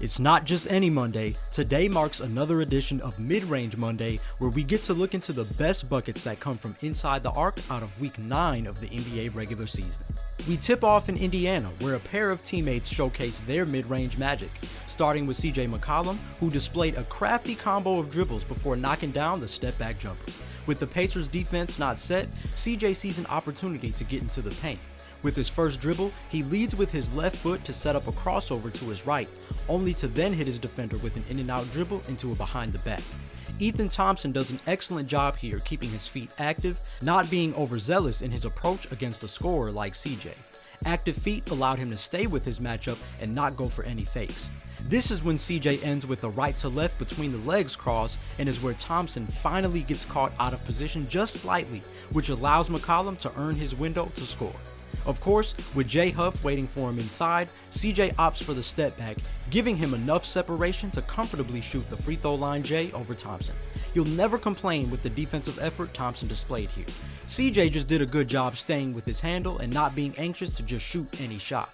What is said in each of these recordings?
It's not just any Monday. Today marks another edition of Mid-Range Monday, where we get to look into the best buckets that come from inside the arc out of Week 9 of the NBA regular season. We tip off in Indiana, where a pair of teammates showcase their mid-range magic, starting with CJ McCollum, who displayed a crafty combo of dribbles before knocking down the step-back jumper. With the Pacers' defense not set, CJ sees an opportunity to get into the paint. With his first dribble, he leads with his left foot to set up a crossover to his right, only to then hit his defender with an in-and-out dribble into a behind the back. Ethan Thompson does an excellent job here keeping his feet active, not being overzealous in his approach against a scorer like CJ. Active feet allowed him to stay with his matchup and not go for any fakes. This is when CJ ends with a right to left between the legs cross, and is where Thompson finally gets caught out of position just slightly, which allows McCollum to earn his window to score. Of course, with Jay Huff waiting for him inside, CJ opts for the step back, giving him enough separation to comfortably shoot the free throw line Jay over Thompson. You'll never complain with the defensive effort Thompson displayed here. CJ just did a good job staying with his handle and not being anxious to just shoot any shot.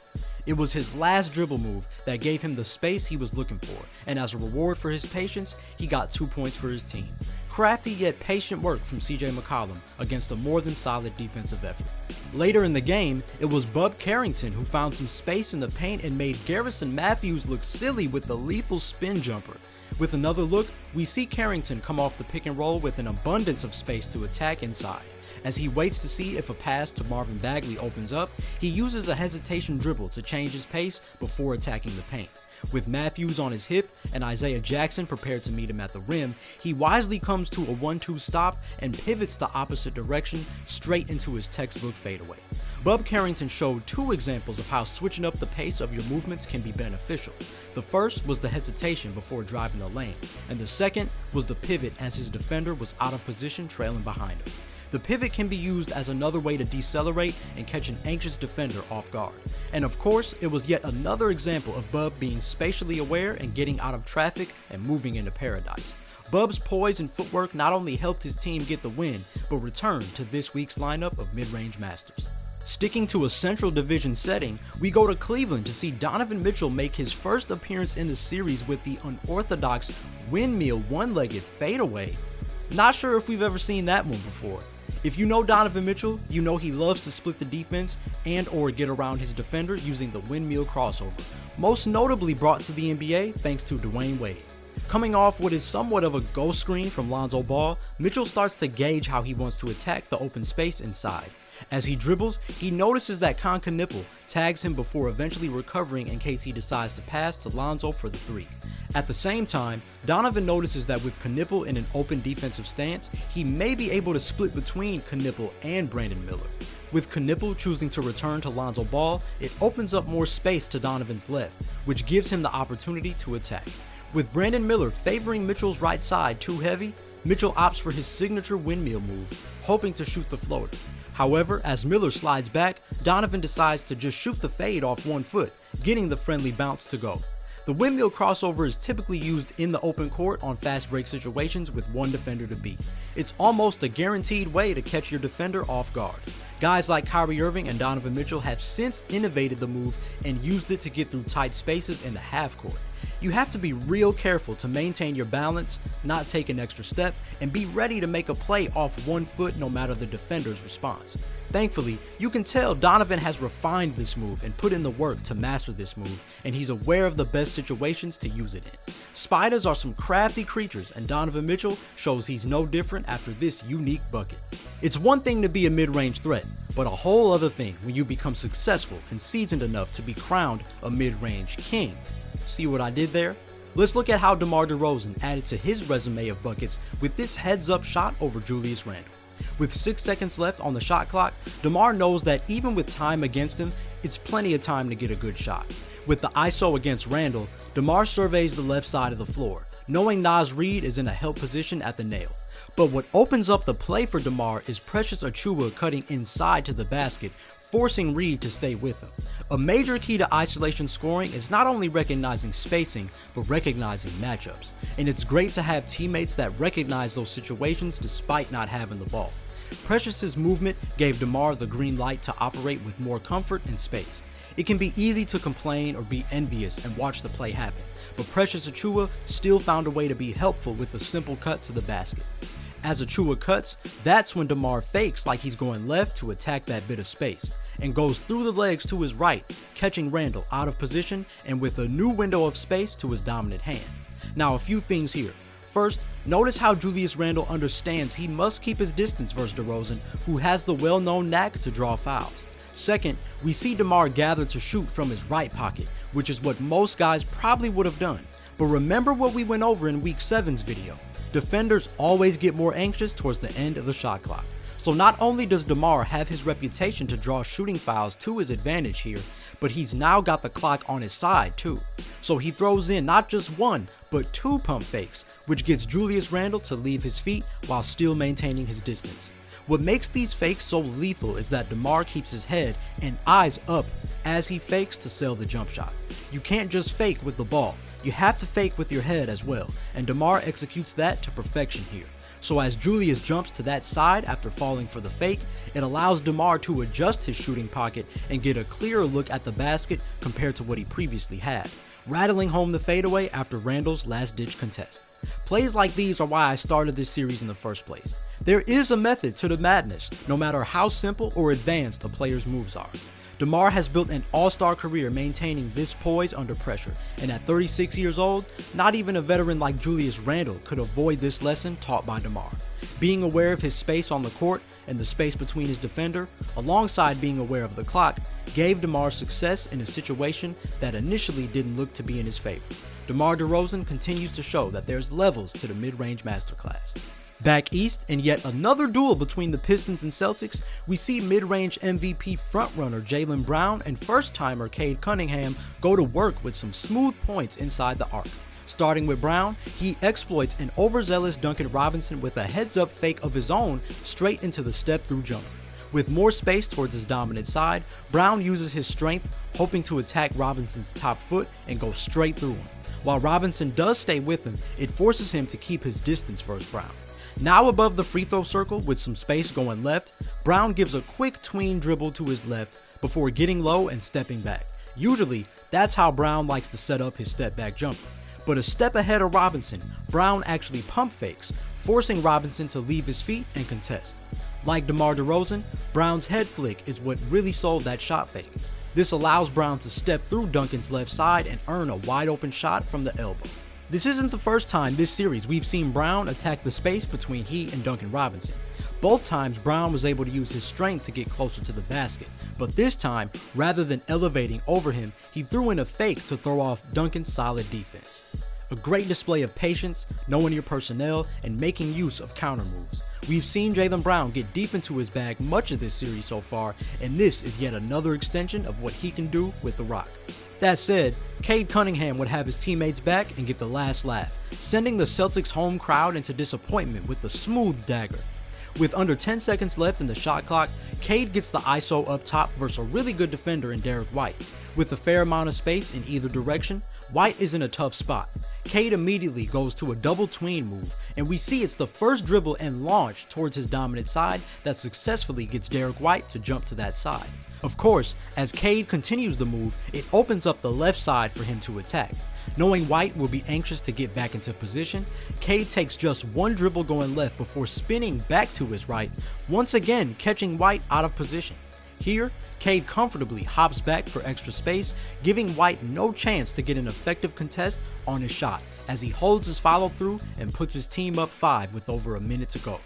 It was his last dribble move that gave him the space he was looking for, and as a reward for his patience, he got 2 points for his team. Crafty yet patient work from CJ McCollum against a more than solid defensive effort. Later in the game, it was Bub Carrington who found some space in the paint and made Garrison Matthews look silly with the lethal spin jumper. With another look, we see Carrington come off the pick and roll with an abundance of space to attack inside. As he waits to see if a pass to Marvin Bagley opens up, he uses a hesitation dribble to change his pace before attacking the paint. With Matthews on his hip and Isaiah Jackson prepared to meet him at the rim, he wisely comes to a 1-2 stop and pivots the opposite direction straight into his textbook fadeaway. Bub Carrington showed 2 examples of how switching up the pace of your movements can be beneficial. The first was the hesitation before driving the lane, and the second was the pivot as his defender was out of position trailing behind him. The pivot can be used as another way to decelerate and catch an anxious defender off guard. And of course, it was yet another example of Bub being spatially aware and getting out of traffic and moving into paradise. Bub's poise and footwork not only helped his team get the win, but returned to this week's lineup of mid-range masters. Sticking to a Central Division setting, we go to Cleveland to see Donovan Mitchell make his first appearance in the series with the unorthodox windmill one-legged fadeaway. Not sure if we've ever seen that one before. If you know Donovan Mitchell, you know he loves to split the defense and or get around his defender using the windmill crossover, most notably brought to the NBA thanks to Dwayne Wade. Coming off what is somewhat of a ghost screen from Lonzo Ball, Mitchell starts to gauge how he wants to attack the open space inside. As he dribbles, he notices that Knippel tags him before eventually recovering in case he decides to pass to Lonzo for the 3. At the same time, Donovan notices that with Knippel in an open defensive stance, he may be able to split between Knippel and Brandon Miller. With Knippel choosing to return to Lonzo Ball, it opens up more space to Donovan's left, which gives him the opportunity to attack. With Brandon Miller favoring Mitchell's right side too heavy, Mitchell opts for his signature windmill move, hoping to shoot the floater. However, as Miller slides back, Donovan decides to just shoot the fade off 1 foot, getting the friendly bounce to go. The windmill crossover is typically used in the open court on fast break situations with one defender to beat. It's almost a guaranteed way to catch your defender off guard. Guys like Kyrie Irving and Donovan Mitchell have since innovated the move and used it to get through tight spaces in the half court. You have to be real careful to maintain your balance, not take an extra step, and be ready to make a play off 1 foot no matter the defender's response. Thankfully, you can tell Donovan has refined this move and put in the work to master this move, and he's aware of the best situations to use it in. Spidas are some crafty creatures, and Donovan Mitchell shows he's no different after this unique bucket. It's one thing to be a mid-range threat, but a whole other thing when you become successful and seasoned enough to be crowned a mid-range king. See what I did there? Let's look at how DeMar Derozan added to his resume of buckets with this heads-up shot over Julius Randle. With 6 seconds left on the shot clock, DeMar knows that even with time against him, it's plenty of time to get a good shot. With the ISO against Randle, DeMar surveys the left side of the floor, knowing Naz Reid is in a help position at the nail. But what opens up the play for DeMar is Precious Achiuwa cutting inside to the basket, forcing Reid to stay with him. A major key to isolation scoring is not only recognizing spacing, but recognizing matchups. And it's great to have teammates that recognize those situations despite not having the ball. Precious's movement gave DeMar the green light to operate with more comfort and space. It can be easy to complain or be envious and watch the play happen, but Precious Achiuwa still found a way to be helpful with a simple cut to the basket. As Achiuwa cuts, that's when DeMar fakes like he's going left to attack that bit of space, and goes through the legs to his right, catching Randle out of position and with a new window of space to his dominant hand. Now a few things here. First, notice how Julius Randle understands he must keep his distance versus DeRozan, who has the well-known knack to draw fouls. Second, we see DeMar gather to shoot from his right pocket, which is what most guys probably would have done. But remember what we went over in Week 7's video. Defenders always get more anxious towards the end of the shot clock. So not only does DeMar have his reputation to draw shooting fouls to his advantage here, but he's now got the clock on his side too. So he throws in not just one, but two pump fakes, which gets Julius Randle to leave his feet while still maintaining his distance. What makes these fakes so lethal is that DeMar keeps his head and eyes up as he fakes to sell the jump shot. You can't just fake with the ball, you have to fake with your head as well, and DeMar executes that to perfection here. So as Julius jumps to that side after falling for the fake, it allows DeMar to adjust his shooting pocket and get a clearer look at the basket compared to what he previously had, rattling home the fadeaway after Randle's last-ditch contest. Plays like these are why I started this series in the first place. There is a method to the madness, no matter how simple or advanced a player's moves are. DeMar has built an all-star career maintaining this poise under pressure, and at 36 years old, not even a veteran like Julius Randle could avoid this lesson taught by DeMar. Being aware of his space on the court and the space between his defender, alongside being aware of the clock, gave DeMar success in a situation that initially didn't look to be in his favor. DeMar DeRozan continues to show that there's levels to the mid-range masterclass. Back east, in yet another duel between the Pistons and Celtics, we see mid-range MVP frontrunner Jaylen Brown and first-timer Cade Cunningham go to work with some smooth points inside the arc. Starting with Brown, he exploits an overzealous Duncan Robinson with a heads-up fake of his own straight into the step-through jumper. With more space towards his dominant side, Brown uses his strength, hoping to attack Robinson's top foot and go straight through him. While Robinson does stay with him, it forces him to keep his distance versus Brown. Now above the free throw circle with some space going left, Brown gives a quick tween dribble to his left before getting low and stepping back. Usually, that's how Brown likes to set up his step back jumper. But a step ahead of Robinson, Brown actually pump fakes, forcing Robinson to leave his feet and contest. Like DeMar DeRozan, Brown's head flick is what really sold that shot fake. This allows Brown to step through Duncan's left side and earn a wide open shot from the elbow. This isn't the first time this series we've seen Brown attack the space between he and Duncan Robinson. Both times Brown was able to use his strength to get closer to the basket, but this time, rather than elevating over him, he threw in a fake to throw off Duncan's solid defense. A great display of patience, knowing your personnel, and making use of counter moves. We've seen Jaylen Brown get deep into his bag much of this series so far, and this is yet another extension of what he can do with the rock. That said, Cade Cunningham would have his teammates back and get the last laugh, sending the Celtics home crowd into disappointment with the smooth dagger. With under 10 seconds left in the shot clock, Cade gets the ISO up top versus a really good defender in Derek White. With a fair amount of space in either direction, White is in a tough spot. Cade immediately goes to a double tween move, and we see it's the first dribble and launch towards his dominant side that successfully gets Derek White to jump to that side. Of course, as Cade continues the move, it opens up the left side for him to attack. Knowing White will be anxious to get back into position, Cade takes just one dribble going left before spinning back to his right, once again catching White out of position. Here, Cade comfortably hops back for extra space, giving White no chance to get an effective contest on his shot as he holds his follow through and puts his team up 5 with over a minute to go.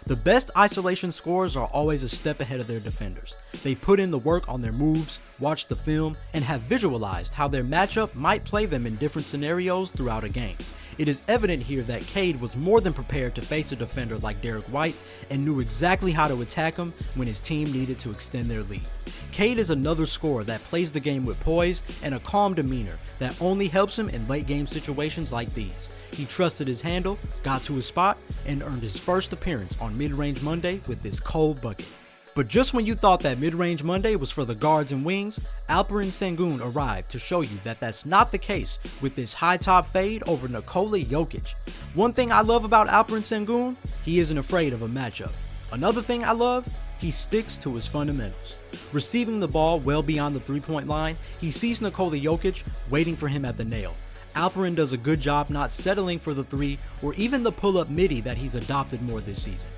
The best isolation scorers are always a step ahead of their defenders. They put in the work on their moves, watch the film, and have visualized how their matchup might play them in different scenarios throughout a game. It is evident here that Cade was more than prepared to face a defender like Derek White and knew exactly how to attack him when his team needed to extend their lead. Cade is another scorer that plays the game with poise and a calm demeanor that only helps him in late game situations like these. He trusted his handle, got to his spot, and earned his first appearance on Mid-Range Monday with this cold bucket. But just when you thought that Mid-Range Monday was for the guards and wings, Alperen Sengun arrived to show you that that's not the case with this high top fade over Nikola Jokic. One thing I love about Alperen Sengun, he isn't afraid of a matchup. Another thing I love, he sticks to his fundamentals. Receiving the ball well beyond the three-point line, he sees Nikola Jokic waiting for him at the nail. Alperen does a good job not settling for the three or even the pull-up midi that he's adopted more this season.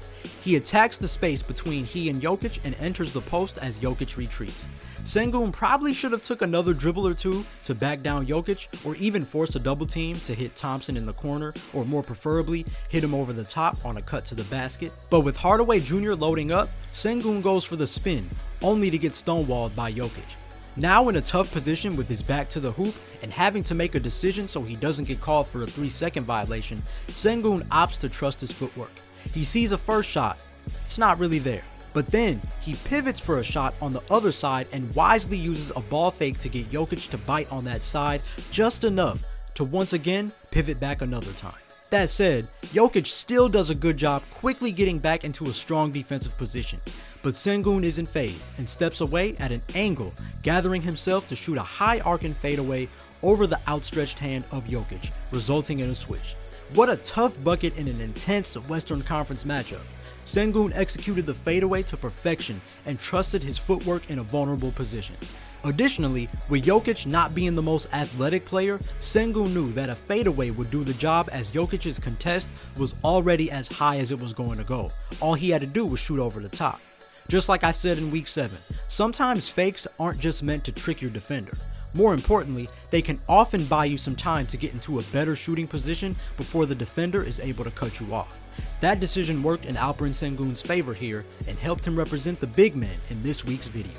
He attacks the space between he and Jokic and enters the post as Jokic retreats. Sengun probably should have took another dribble or two to back down Jokic or even force a double team to hit Thompson in the corner or more preferably hit him over the top on a cut to the basket. But with Hardaway Jr. loading up, Sengun goes for the spin only to get stonewalled by Jokic. Now in a tough position with his back to the hoop and having to make a decision so he doesn't get called for a 3-second violation, Sengun opts to trust his footwork. He sees a first shot, it's not really there. But then he pivots for a shot on the other side and wisely uses a ball fake to get Jokic to bite on that side just enough to once again pivot back another time. That said, Jokic still does a good job quickly getting back into a strong defensive position, but Sengun isn't fazed and steps away at an angle, gathering himself to shoot a high arcing fadeaway over the outstretched hand of Jokic, resulting in a switch. What a tough bucket in an intense Western Conference matchup. Sengun executed the fadeaway to perfection and trusted his footwork in a vulnerable position. Additionally, with Jokic not being the most athletic player, Sengun knew that a fadeaway would do the job as Jokic's contest was already as high as it was going to go. All he had to do was shoot over the top. Just like I said in week 7, sometimes fakes aren't just meant to trick your defender. More importantly, they can often buy you some time to get into a better shooting position before the defender is able to cut you off. That decision worked in Alperen Sengun's favor here and helped him represent the big man in this week's video.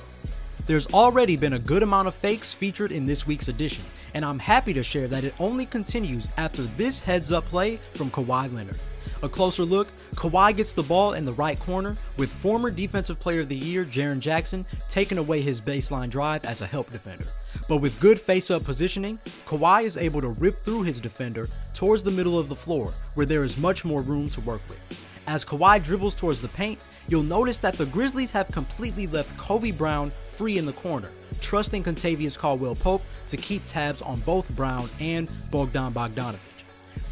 There's already been a good amount of fakes featured in this week's edition, and I'm happy to share that it only continues after this heads-up play from Kawhi Leonard. A closer look, Kawhi gets the ball in the right corner with former Defensive Player of the Year Jaren Jackson taking away his baseline drive as a help defender. But with good face-up positioning, Kawhi is able to rip through his defender towards the middle of the floor where there is much more room to work with. As Kawhi dribbles towards the paint, you'll notice that the Grizzlies have completely left Kobe Brown free in the corner, trusting Kentavious Caldwell-Pope to keep tabs on both Brown and Bogdan Bogdanovic.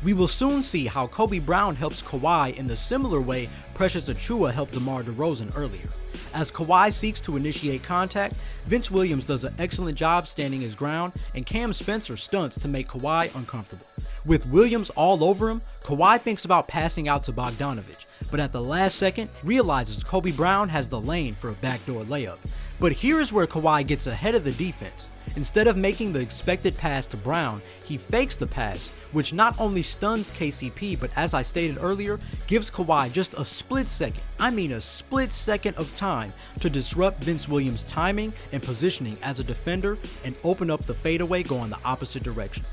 We will soon see how Kobe Brown helps Kawhi in the similar way Precious Achiuwa helped DeMar DeRozan earlier. As Kawhi seeks to initiate contact, Vince Williams does an excellent job standing his ground and Cam Spencer stunts to make Kawhi uncomfortable. With Williams all over him, Kawhi thinks about passing out to Bogdanovic, but at the last second realizes Kobe Brown has the lane for a backdoor layup. But here is where Kawhi gets ahead of the defense. Instead of making the expected pass to Brown, he fakes the pass, which not only stuns KCP, but as I stated earlier, gives Kawhi just a split second of time to disrupt Vince Williams' timing and positioning as a defender and open up the fadeaway going the opposite direction.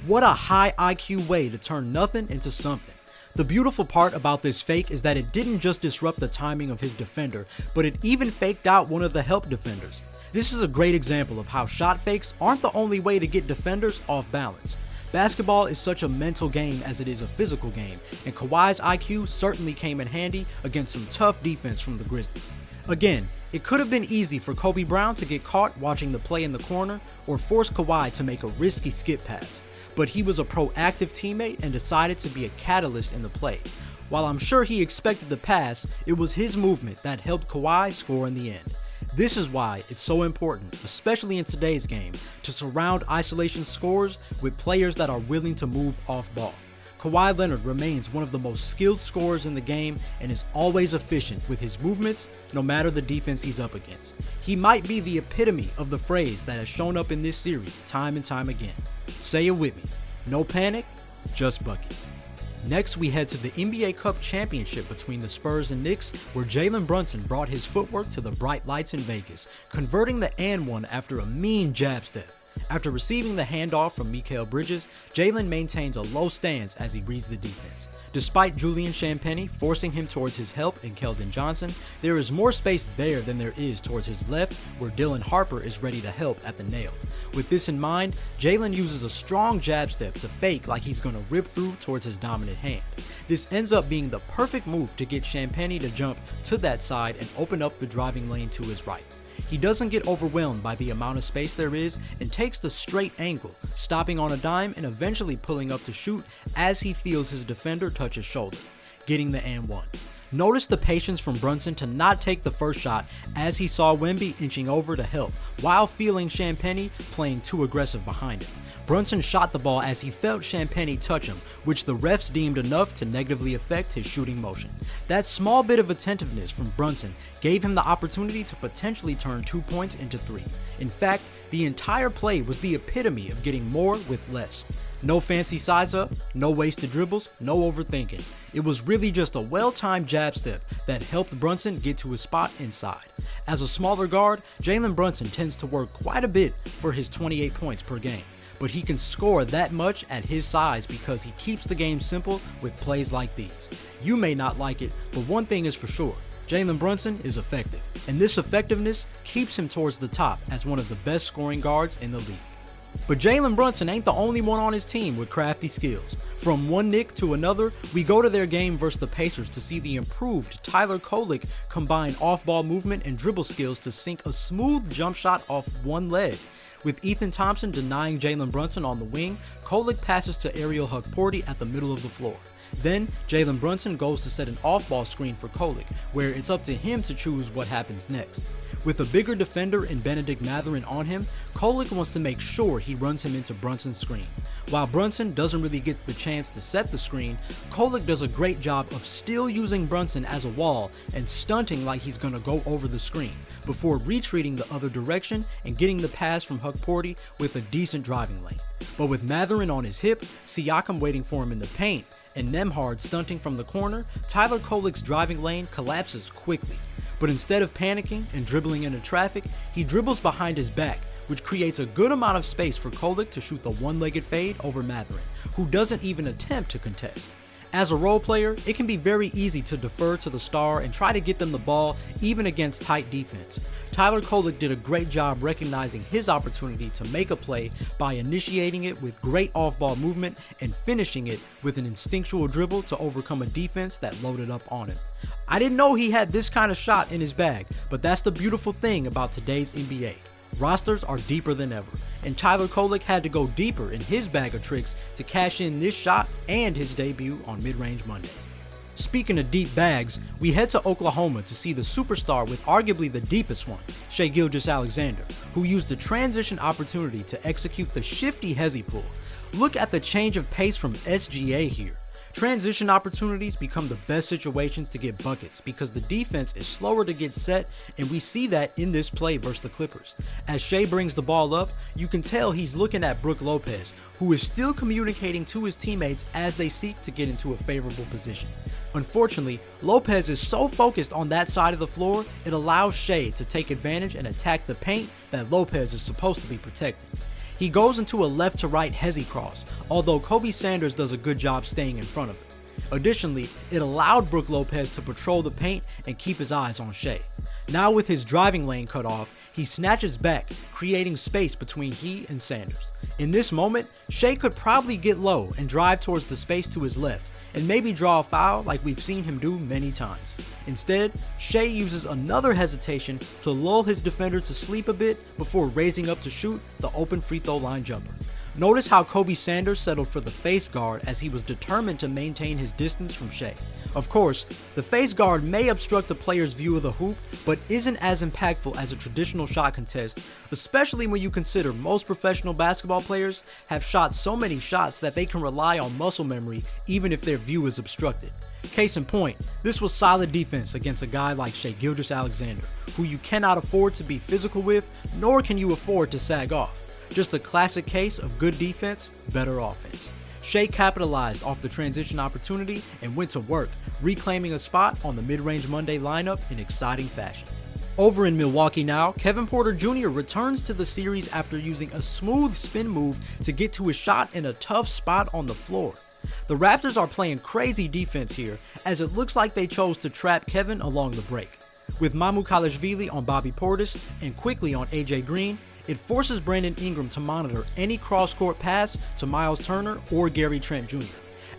What a high IQ way to turn nothing into something. The beautiful part about this fake is that it didn't just disrupt the timing of his defender, but it even faked out one of the help defenders. This is a great example of how shot fakes aren't the only way to get defenders off balance. Basketball is such a mental game as it is a physical game, and Kawhi's IQ certainly came in handy against some tough defense from the Grizzlies. Again, it could have been easy for Kobe Brown to get caught watching the play in the corner or force Kawhi to make a risky skip pass, but he was a proactive teammate and decided to be a catalyst in the play. While I'm sure he expected the pass, it was his movement that helped Kawhi score in the end. This is why it's so important, especially in today's game, to surround isolation scorers with players that are willing to move off ball. Kawhi Leonard remains one of the most skilled scorers in the game and is always efficient with his movements no matter the defense he's up against. He might be the epitome of the phrase that has shown up in this series time and time again. Say it with me, no panic, just buckets. Next, we head to the NBA Cup Championship between the Spurs and Knicks, where Jalen Brunson brought his footwork to the bright lights in Vegas, converting the and one after a mean jab step. After receiving the handoff from Mikal Bridges, Jalen maintains a low stance as he reads the defense. Despite Julian Champagnie forcing him towards his help in Keldon Johnson, there is more space there than there is towards his left, where Dylan Harper is ready to help at the nail. With this in mind, Jalen uses a strong jab step to fake like he's going to rip through towards his dominant hand. This ends up being the perfect move to get Champagnie to jump to that side and open up the driving lane to his right. He doesn't get overwhelmed by the amount of space there is and takes the straight angle, stopping on a dime and eventually pulling up to shoot as he feels his defender touch his shoulder, getting the and one. Notice the patience from Brunson to not take the first shot as he saw Wemby inching over to help, while feeling Champagnie playing too aggressive behind him. Brunson shot the ball as he felt Champagnie touch him, which the refs deemed enough to negatively affect his shooting motion. That small bit of attentiveness from Brunson gave him the opportunity to potentially turn 2 points into 3. In fact, the entire play was the epitome of getting more with less. No fancy size up, no wasted dribbles, no overthinking. It was really just a well-timed jab step that helped Brunson get to his spot inside. As a smaller guard, Jalen Brunson tends to work quite a bit for his 28 points per game, but he can score that much at his size because he keeps the game simple with plays like these. You may not like it, but one thing is for sure, Jalen Brunson is effective, and this effectiveness keeps him towards the top as one of the best scoring guards in the league. But Jalen Brunson ain't the only one on his team with crafty skills. From one Knick to another, we go to their game versus the Pacers to see the improved Tyler Kolek combine off-ball movement and dribble skills to sink a smooth jump shot off one leg. With Ethan Thompson denying Jalen Brunson on the wing, Kolek passes to Ariel Hukporti at the middle of the floor. Then, Jalen Brunson goes to set an off-ball screen for Kolek, where it's up to him to choose what happens next. With a bigger defender in Bennedict Mathurin on him, Kolek wants to make sure he runs him into Brunson's screen. While Brunson doesn't really get the chance to set the screen, Kolek does a great job of still using Brunson as a wall and stunting like he's gonna go over the screen, before retreating the other direction and getting the pass from Hukporti with a decent driving lane. But with Mathurin on his hip, Siakam waiting for him in the paint, and Nembhard stunting from the corner, Tyler Kolek's driving lane collapses quickly. But instead of panicking and dribbling into traffic, he dribbles behind his back, which creates a good amount of space for Kolek to shoot the one-legged fade over Mathurin, who doesn't even attempt to contest. As a role player, it can be very easy to defer to the star and try to get them the ball even against tight defense. Tyler Kolek did a great job recognizing his opportunity to make a play by initiating it with great off-ball movement and finishing it with an instinctual dribble to overcome a defense that loaded up on him. I didn't know he had this kind of shot in his bag, but that's the beautiful thing about today's NBA. Rosters are deeper than ever, and Tyler Kolek had to go deeper in his bag of tricks to cash in this shot and his debut on Mid-Range Monday. Speaking of deep bags, we head to Oklahoma to see the superstar with arguably the deepest one, Shai Gilgeous-Alexander, who used the transition opportunity to execute the shifty hezi pull. Look at the change of pace from SGA here. Transition opportunities become the best situations to get buckets because the defense is slower to get set, and we see that in this play versus the Clippers. As Shai brings the ball up, you can tell he's looking at Brook Lopez, who is still communicating to his teammates as they seek to get into a favorable position. Unfortunately, Lopez is so focused on that side of the floor, it allows Shai to take advantage and attack the paint that Lopez is supposed to be protecting. He goes into a left to right hezi cross, although Kobe Sanders does a good job staying in front of him. Additionally, it allowed Brook Lopez to patrol the paint and keep his eyes on Shai. Now with his driving lane cut off, he snatches back, creating space between he and Sanders. In this moment, Shai could probably get low and drive towards the space to his left, and maybe draw a foul like we've seen him do many times. Instead, Shai uses another hesitation to lull his defender to sleep a bit before raising up to shoot the open free throw line jumper. Notice how Kobe Sanders settled for the face guard as he was determined to maintain his distance from Shai. Of course, the face guard may obstruct the player's view of the hoop, but isn't as impactful as a traditional shot contest, especially when you consider most professional basketball players have shot so many shots that they can rely on muscle memory even if their view is obstructed. Case in point, this was solid defense against a guy like Shai Gilgeous-Alexander, who you cannot afford to be physical with, nor can you afford to sag off. Just a classic case of good defense, better offense. Shai capitalized off the transition opportunity and went to work, reclaiming a spot on the Mid-Range Monday lineup in exciting fashion. Over in Milwaukee now, Kevin Porter Jr. returns to the series after using a smooth spin move to get to his shot in a tough spot on the floor. The Raptors are playing crazy defense here, as it looks like they chose to trap Kevin along the break. With Mamoukalashvili on Bobby Portis and quickly on AJ Green, it forces Brandon Ingram to monitor any cross-court pass to Miles Turner or Gary Trent Jr.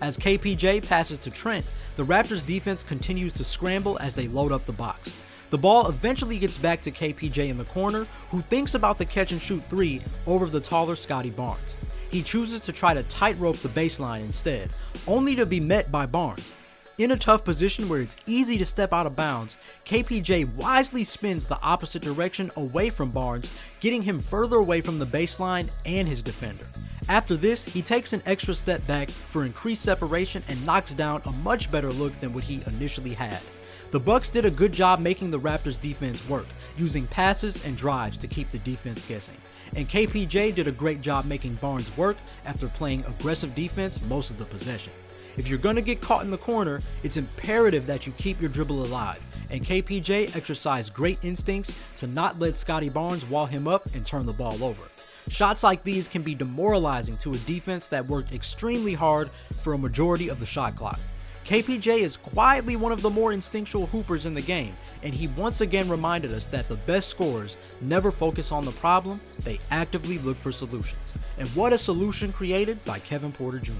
As KPJ passes to Trent, the Raptors defense continues to scramble as they load up the box. The ball eventually gets back to KPJ in the corner, who thinks about the catch-and-shoot three over the taller Scotty Barnes. He chooses to try to tightrope the baseline instead, only to be met by Barnes. In a tough position where it's easy to step out of bounds, KPJ wisely spins the opposite direction away from Barnes, getting him further away from the baseline and his defender. After this, he takes an extra step back for increased separation and knocks down a much better look than what he initially had. The Bucks did a good job making the Raptors defense work, using passes and drives to keep the defense guessing. And KPJ did a great job making Barnes work after playing aggressive defense most of the possession. If you're going to get caught in the corner, it's imperative that you keep your dribble alive, and KPJ exercised great instincts to not let Scottie Barnes wall him up and turn the ball over. Shots like these can be demoralizing to a defense that worked extremely hard for a majority of the shot clock. KPJ is quietly one of the more instinctual hoopers in the game, and he once again reminded us that the best scorers never focus on the problem, they actively look for solutions. And what a solution created by Kevin Porter Jr.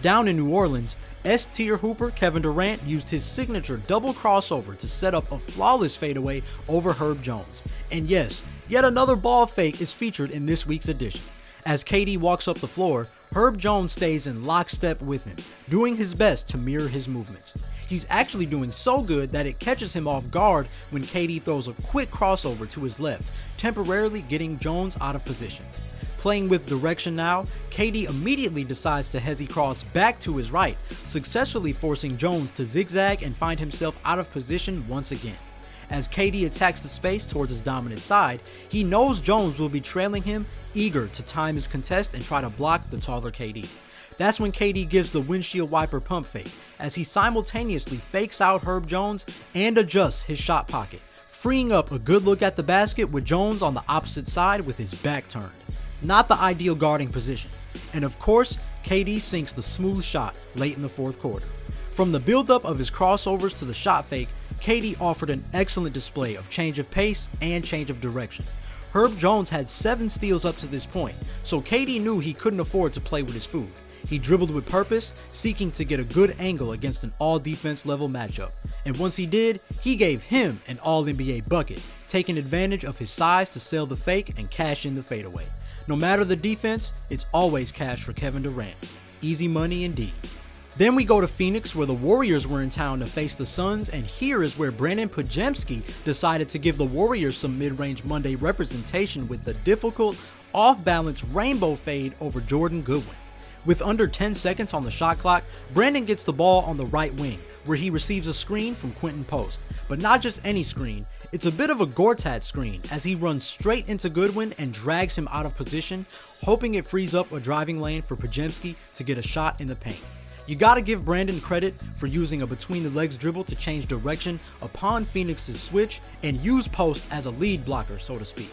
Down in New Orleans, S-tier hooper Kevin Durant used his signature double crossover to set up a flawless fadeaway over Herb Jones. And yes, yet another ball fake is featured in this week's edition. As KD walks up the floor, Herb Jones stays in lockstep with him, doing his best to mirror his movements. He's actually doing so good that it catches him off guard when KD throws a quick crossover to his left, temporarily getting Jones out of position. Playing with direction now, KD immediately decides to hezi cross back to his right, successfully forcing Jones to zigzag and find himself out of position once again. As KD attacks the space towards his dominant side, he knows Jones will be trailing him, eager to time his contest and try to block the taller KD. That's when KD gives the windshield wiper pump fake, as he simultaneously fakes out Herb Jones and adjusts his shot pocket, freeing up a good look at the basket with Jones on the opposite side with his back turned. Not the ideal guarding position. And of course, KD sinks the smooth shot late in the fourth quarter. From the buildup of his crossovers to the shot fake, KD offered an excellent display of change of pace and change of direction. Herb Jones had 7 steals up to this point, so KD knew he couldn't afford to play with his food. He dribbled with purpose, seeking to get a good angle against an all-defense level matchup. And once he did, he gave him an all-NBA bucket, taking advantage of his size to sell the fake and cash in the fadeaway. No matter the defense, it's always cash for Kevin Durant. Easy money indeed. Then we go to Phoenix, where the Warriors were in town to face the Suns, and here is where Brandin Podziemski decided to give the Warriors some mid-range Monday representation with the difficult, off-balance rainbow fade over Jordan Goodwin. With under 10 seconds on the shot clock, Brandin gets the ball on the right wing, where he receives a screen from Quentin Post. But not just any screen, it's a bit of a Gortat screen as he runs straight into Goodwin and drags him out of position, hoping it frees up a driving lane for Podziemski to get a shot in the paint. You gotta give Brandin credit for using a between the legs dribble to change direction upon Phoenix's switch and use Post as a lead blocker, so to speak.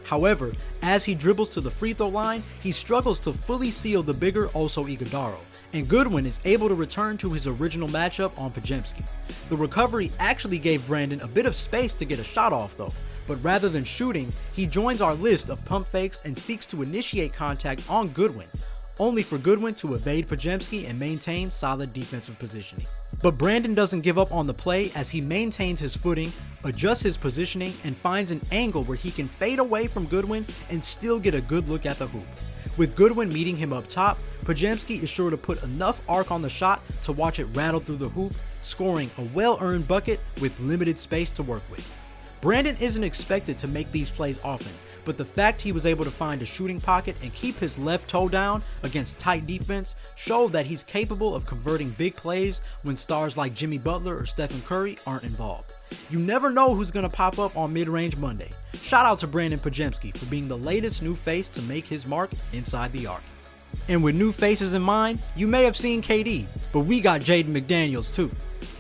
However, as he dribbles to the free throw line, he struggles to fully seal the bigger Oso Ighodaro, and Goodwin is able to return to his original matchup on Podziemski. The recovery actually gave Brandin a bit of space to get a shot off though, but rather than shooting, he joins our list of pump fakes and seeks to initiate contact on Goodwin, only for Goodwin to evade Podziemski and maintain solid defensive positioning. But Brandin doesn't give up on the play as he maintains his footing, adjusts his positioning, and finds an angle where he can fade away from Goodwin and still get a good look at the hoop. With Goodwin meeting him up top, Podziemski is sure to put enough arc on the shot to watch it rattle through the hoop, scoring a well-earned bucket with limited space to work with. Brandin isn't expected to make these plays often, but the fact he was able to find a shooting pocket and keep his left toe down against tight defense showed that he's capable of converting big plays when stars like Jimmy Butler or Stephen Curry aren't involved. You never know who's going to pop up on Mid-Range Monday. Shout out to Brandin Podziemski for being the latest new face to make his mark inside the arc. And with new faces in mind, you may have seen KD, but we got Jaden McDaniels too.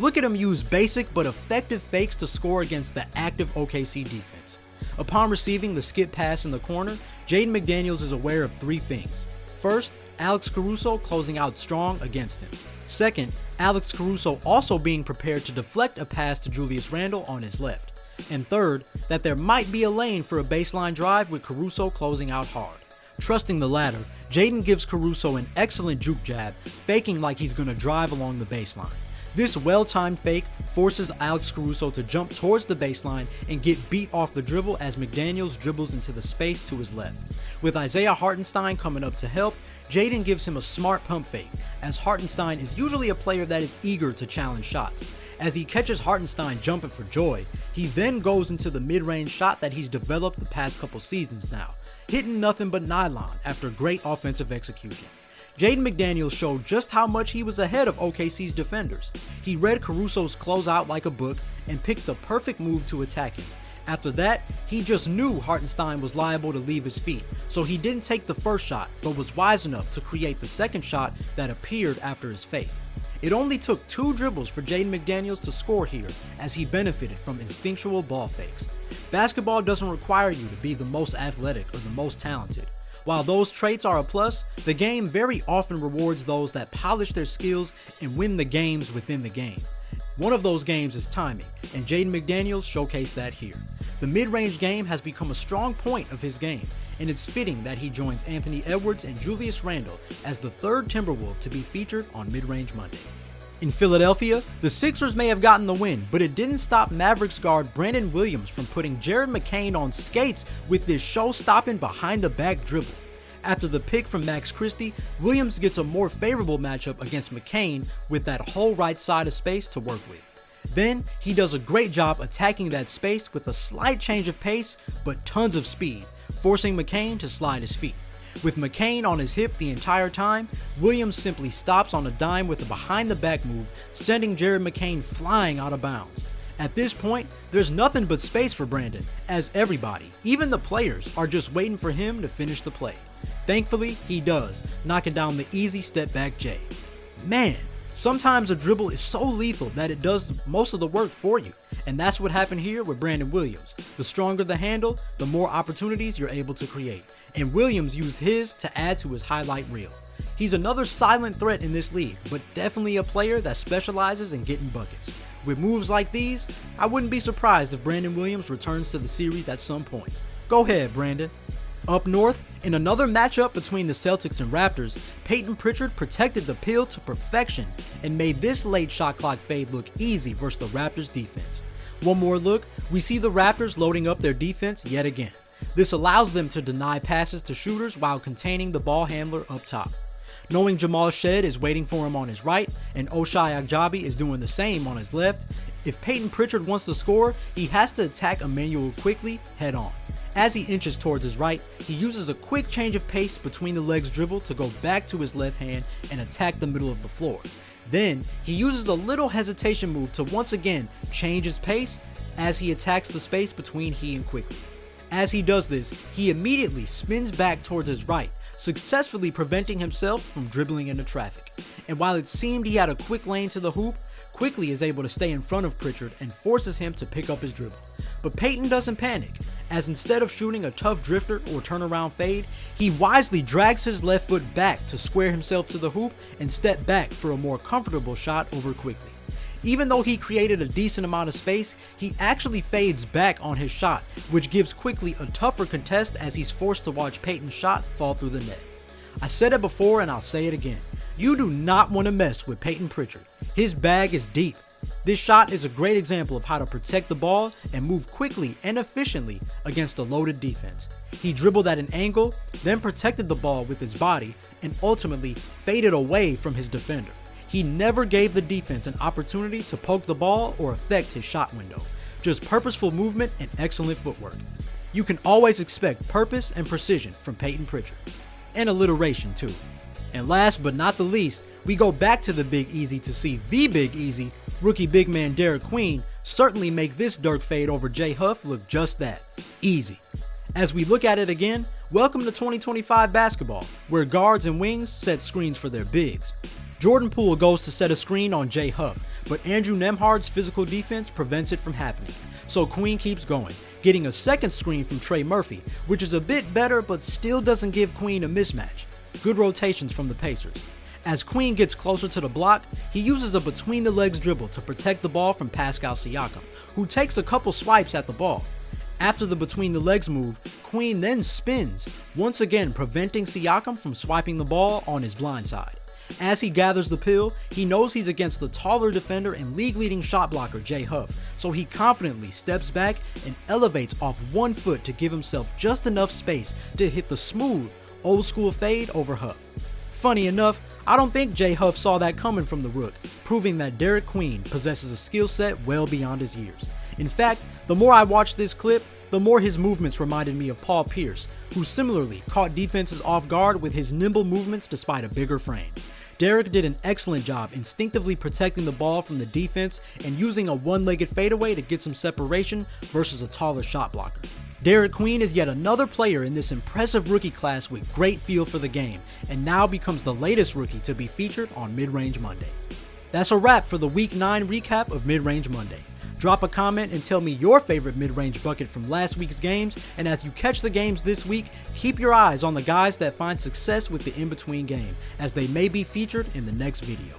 Look at him use basic but effective fakes to score against the active OKC defense. Upon receiving the skip pass in the corner, Jaden McDaniels is aware of 3 things. First, Alex Caruso closing out strong against him. Second, Alex Caruso also being prepared to deflect a pass to Julius Randle on his left. And third, that there might be a lane for a baseline drive with Caruso closing out hard. Trusting the latter, Jaden gives Caruso an excellent juke jab, faking like he's going to drive along the baseline. This well-timed fake forces Alex Caruso to jump towards the baseline and get beat off the dribble as McDaniels dribbles into the space to his left. With Isaiah Hartenstein coming up to help, Jaden gives him a smart pump fake, as Hartenstein is usually a player that is eager to challenge shots. As he catches Hartenstein jumping for joy, he then goes into the mid-range shot that he's developed the past couple seasons now, hitting nothing but nylon after great offensive execution. Jaden McDaniels showed just how much he was ahead of OKC's defenders. He read Caruso's closeout like a book and picked the perfect move to attack him. After that, he just knew Hartenstein was liable to leave his feet, so he didn't take the first shot, but was wise enough to create the second shot that appeared after his fake. It only took 2 dribbles for Jaden McDaniels to score here, as he benefited from instinctual ball fakes. Basketball doesn't require you to be the most athletic or the most talented. While those traits are a plus, the game very often rewards those that polish their skills and win the games within the game. One of those games is timing, and Jaden McDaniels showcased that here. The mid-range game has become a strong point of his game, and it's fitting that he joins Anthony Edwards and Julius Randle as the third Timberwolf to be featured on Mid-Range Monday. In Philadelphia, the Sixers may have gotten the win, but it didn't stop Mavericks guard Brandon Williams from putting Jared McCain on skates with this show-stopping behind-the-back dribble. After the pick from Max Christie, Williams gets a more favorable matchup against McCain with that whole right side of space to work with. Then, he does a great job attacking that space with a slight change of pace, but tons of speed, forcing McCain to slide his feet. With McCain on his hip the entire time, Williams simply stops on a dime with a behind-the-back move, sending Jared McCain flying out of bounds. At this point, there's nothing but space for Brandon, as everybody, even the players, are just waiting for him to finish the play. Thankfully, he does, knocking down the easy step-back J. Man, sometimes a dribble is so lethal that it does most of the work for you, and that's what happened here with Brandon Williams. The stronger the handle, the more opportunities you're able to create, and Williams used his to add to his highlight reel. He's another silent threat in this league, but definitely a player that specializes in getting buckets. With moves like these, I wouldn't be surprised if Brandon Williams returns to the series at some point. Go ahead, Brandon. Up north, in another matchup between the Celtics and Raptors, Payton Pritchard protected the peel to perfection and made this late shot clock fade look easy versus the Raptors defense. One more look, we see the Raptors loading up their defense yet again. This allows them to deny passes to shooters while containing the ball handler up top. Knowing Jamal Shead is waiting for him on his right and Ochai Agbaji is doing the same on his left, if Payton Pritchard wants to score, he has to attack Emmanuel quickly head on. As he inches towards his right, he uses a quick change of pace between the legs dribble to go back to his left hand and attack the middle of the floor. Then, he uses a little hesitation move to once again change his pace as he attacks the space between he and Quickly. As he does this, he immediately spins back towards his right, successfully preventing himself from dribbling into traffic. And while it seemed he had a quick lane to the hoop, Quickly is able to stay in front of Pritchard and forces him to pick up his dribble. But Payton doesn't panic, as instead of shooting a tough drifter or turnaround fade, he wisely drags his left foot back to square himself to the hoop and step back for a more comfortable shot over Quickly. Even though he created a decent amount of space, he actually fades back on his shot, which gives Quickly a tougher contest as he's forced to watch Payton's shot fall through the net. I said it before and I'll say it again. You do not want to mess with Payton Pritchard. His bag is deep. This shot is a great example of how to protect the ball and move quickly and efficiently against a loaded defense. He dribbled at an angle, then protected the ball with his body, and ultimately faded away from his defender. He never gave the defense an opportunity to poke the ball or affect his shot window. Just purposeful movement and excellent footwork. You can always expect purpose and precision from Payton Pritchard. And alliteration too. And last but not the least, we go back to the Big Easy to see the Big Easy, rookie big man Derik Queen, certainly make this Dirk fade over Jay Huff look just that, easy. As we look at it again, welcome to 2025 basketball, where guards and wings set screens for their bigs. Jordan Poole goes to set a screen on Jay Huff, but Andrew Nembhard's physical defense prevents it from happening. So Queen keeps going, getting a second screen from Trey Murphy, which is a bit better but still doesn't give Queen a mismatch. Good rotations from the Pacers. As Queen gets closer to the block, he uses a between-the-legs dribble to protect the ball from Pascal Siakam, who takes a couple swipes at the ball. After the between-the-legs move, Queen then spins, once again preventing Siakam from swiping the ball on his blind side. As he gathers the pill, he knows he's against the taller defender and league-leading shot blocker Jay Huff, so he confidently steps back and elevates off one foot to give himself just enough space to hit the smooth, old-school fade over Huff. Funny enough, I don't think J Huff saw that coming from the Rook, proving that Derik Queen possesses a skill set well beyond his years. In fact, the more I watched this clip, the more his movements reminded me of Paul Pierce, who similarly caught defenses off guard with his nimble movements despite a bigger frame. Derik did an excellent job instinctively protecting the ball from the defense and using a one-legged fadeaway to get some separation versus a taller shot blocker. Derik Queen is yet another player in this impressive rookie class with great feel for the game, and now becomes the latest rookie to be featured on Mid-Range Monday. That's a wrap for the Week 9 recap of Mid-Range Monday. Drop a comment and tell me your favorite mid-range bucket from last week's games, and as you catch the games this week, keep your eyes on the guys that find success with the in-between game, as they may be featured in the next video.